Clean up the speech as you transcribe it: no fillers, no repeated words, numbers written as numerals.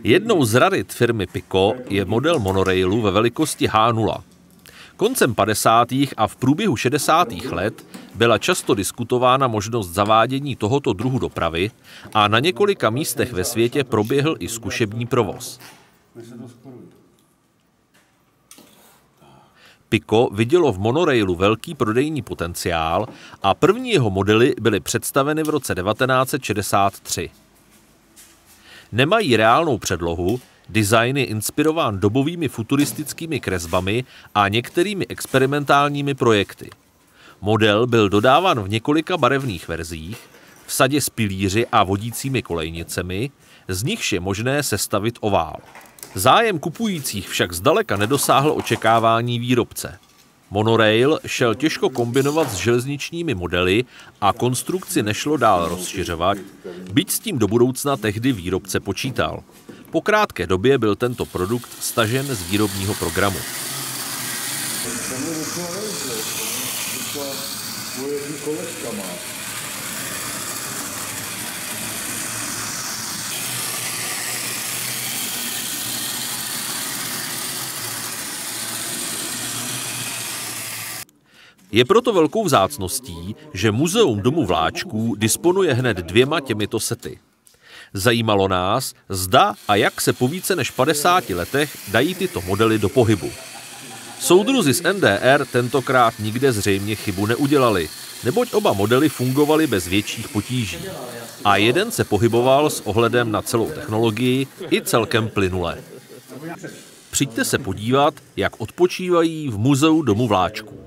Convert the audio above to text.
Jednou z rarit firmy Pico je model monorailu ve velikosti H0. Koncem 50. a v průběhu 60. let byla často diskutována možnost zavádění tohoto druhu dopravy a na několika místech ve světě proběhl i zkušební provoz. Pico vidělo v monorailu velký prodejní potenciál a první jeho modely byly představeny v roce 1963. Nemají reálnou předlohu, design je inspirován dobovými futuristickými kresbami a některými experimentálními projekty. Model byl dodáván v několika barevných verzích, v sadě s pilíři a vodícími kolejnicemi, z nichž je možné sestavit ovál. Zájem kupujících však zdaleka nedosáhl očekávání výrobce. Monorail šel těžko kombinovat s železničními modely a konstrukci nešlo dál rozšiřovat, byť s tím do budoucna tehdy výrobce počítal. Po krátké době byl tento produkt stažen z výrobního programu. Je proto velkou vzácností, že Muzeum domu vláčků disponuje hned 2 těmito sety. Zajímalo nás, zda a jak se po více než 50 letech dají tyto modely do pohybu. Soudruzi z NDR tentokrát nikde zřejmě chybu neudělali, neboť oba modely fungovaly bez větších potíží. A jeden se pohyboval s ohledem na celou technologii i celkem plynule. Přijďte se podívat, jak odpočívají v Muzeu domu vláčků.